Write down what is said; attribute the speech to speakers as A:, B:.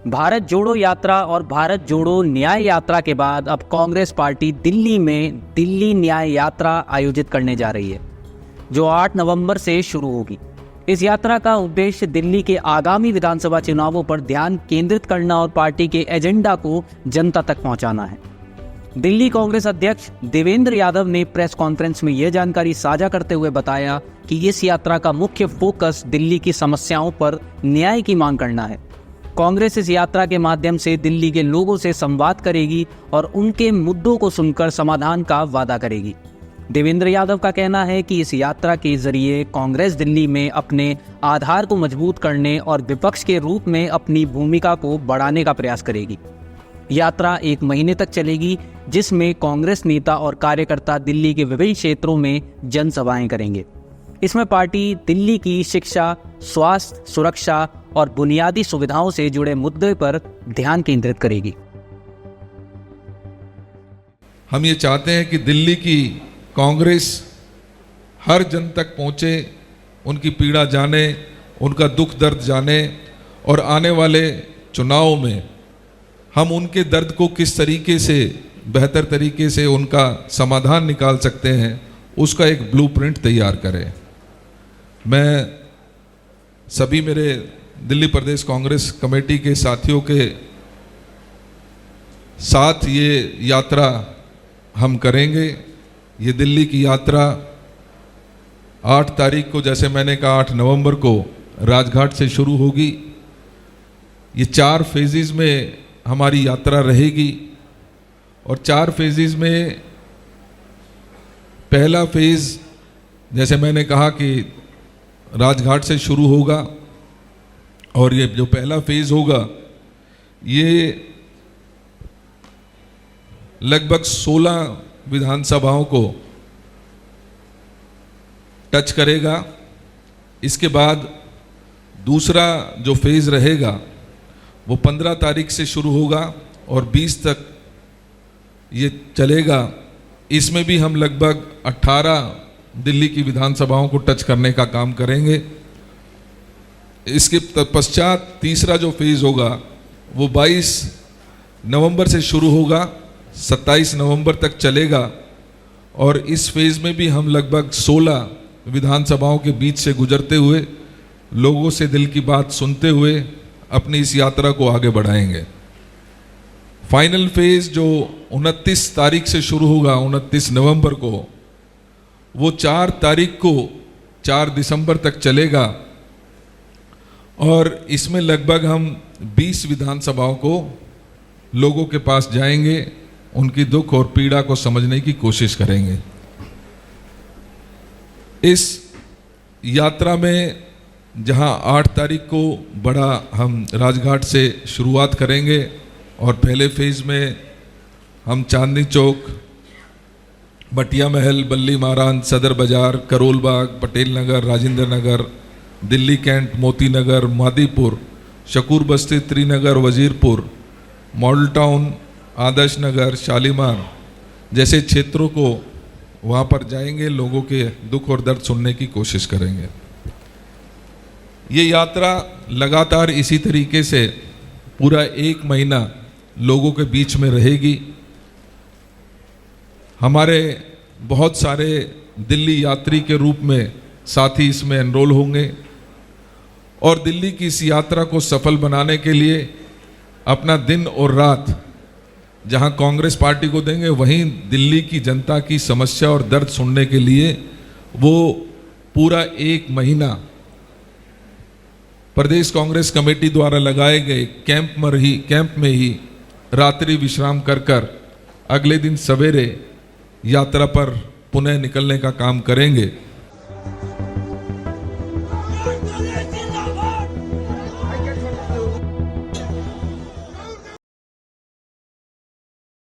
A: भारत जोड़ो यात्रा और भारत जोड़ो न्याय यात्रा के बाद अब कांग्रेस पार्टी दिल्ली में दिल्ली न्याय यात्रा आयोजित करने जा रही है, जो 8 नवंबर से शुरू होगी। इस यात्रा का उद्देश्य दिल्ली के आगामी विधानसभा चुनावों पर ध्यान केंद्रित करना और पार्टी के एजेंडा को जनता तक पहुंचाना है। दिल्ली कांग्रेस अध्यक्ष देवेंद्र यादव ने प्रेस कॉन्फ्रेंस में यह जानकारी साझा करते हुए बताया कि इस यात्रा का मुख्य फोकस दिल्ली की समस्याओं पर न्याय की मांग करना है। कांग्रेस इस यात्रा के माध्यम से दिल्ली के लोगों से संवाद करेगी और उनके मुद्दों को सुनकर समाधान का वादा करेगी। देवेंद्र यादव का कहना है कि इस यात्रा के जरिए कांग्रेस दिल्ली में अपने आधार को मजबूत करने और विपक्ष के रूप में अपनी भूमिका को बढ़ाने का प्रयास करेगी। यात्रा 1 महीने तक चलेगी, जिसमें कांग्रेस नेता और कार्यकर्ता दिल्ली के विभिन्न क्षेत्रों में जनसभाएं करेंगे। इसमें पार्टी दिल्ली की शिक्षा, स्वास्थ्य, सुरक्षा और बुनियादी सुविधाओं से जुड़े मुद्दे पर ध्यान केंद्रित करेगी।
B: हम ये चाहते हैं कि दिल्ली की कांग्रेस हर जन तक पहुंचे, उनकी पीड़ा जाने, उनका दुख दर्द जाने और आने वाले चुनाव में हम उनके दर्द को किस तरीके से बेहतर तरीके से उनका समाधान निकाल सकते हैं, उसका एक ब्लूप्रिंट तैयार करें। मैं सभी मेरे दिल्ली प्रदेश कांग्रेस कमेटी के साथियों के साथ ये यात्रा हम करेंगे। ये दिल्ली की यात्रा 8 तारीख को, जैसे मैंने कहा 8 नवंबर को राजघाट से शुरू होगी। ये 4 फेजेस में हमारी यात्रा रहेगी और 4 फेजेस में पहला फेज, जैसे मैंने कहा कि राजघाट से शुरू होगा और ये जो पहला फेज होगा ये लगभग 16 विधानसभाओं को टच करेगा। इसके बाद दूसरा जो फेज रहेगा वो 15 तारीख से शुरू होगा और 20 तक ये चलेगा। इसमें भी हम लगभग 18 दिल्ली की विधानसभाओं को टच करने का काम करेंगे। इसके पश्चात तीसरा जो फेज होगा वो 22 नवंबर से शुरू होगा, 27 नवंबर तक चलेगा और इस फेज में भी हम लगभग 16 विधानसभाओं के बीच से गुजरते हुए लोगों से दिल की बात सुनते हुए अपनी इस यात्रा को आगे बढ़ाएंगे। फाइनल फेज जो 29 तारीख से शुरू होगा, 29 नवंबर को, वो 4 तारीख को 4 दिसंबर तक चलेगा और इसमें लगभग हम 20 विधानसभाओं को लोगों के पास जाएंगे, उनकी दुख और पीड़ा को समझने की कोशिश करेंगे। इस यात्रा में जहां 8 तारीख को बड़ा हम राजघाट से शुरुआत करेंगे और पहले फेज में हम चांदनी चौक, बटिया महल, बल्ली महाराज, सदर बाजार, करोल बाग, पटेल नगर, राजेंद्र नगर, दिल्ली कैंट, मोती नगर, मादीपुर, शकूर बस्ती, त्रिनगर, वजीरपुर, मॉडल टाउन, आदर्श नगर, शालीमार जैसे क्षेत्रों को वहाँ पर जाएंगे, लोगों के दुख और दर्द सुनने की कोशिश करेंगे। ये यात्रा लगातार इसी तरीके से पूरा 1 महीना लोगों के बीच में रहेगी। हमारे बहुत सारे दिल्ली यात्री के रूप में साथी इसमें एनरोल होंगे और दिल्ली की इस यात्रा को सफल बनाने के लिए अपना दिन और रात जहां कांग्रेस पार्टी को देंगे, वहीं दिल्ली की जनता की समस्या और दर्द सुनने के लिए वो पूरा 1 महीना प्रदेश कांग्रेस कमेटी द्वारा लगाए गए कैंप में ही रात्रि विश्राम कर अगले दिन सवेरे यात्रा पर पुनः निकलने का काम करेंगे।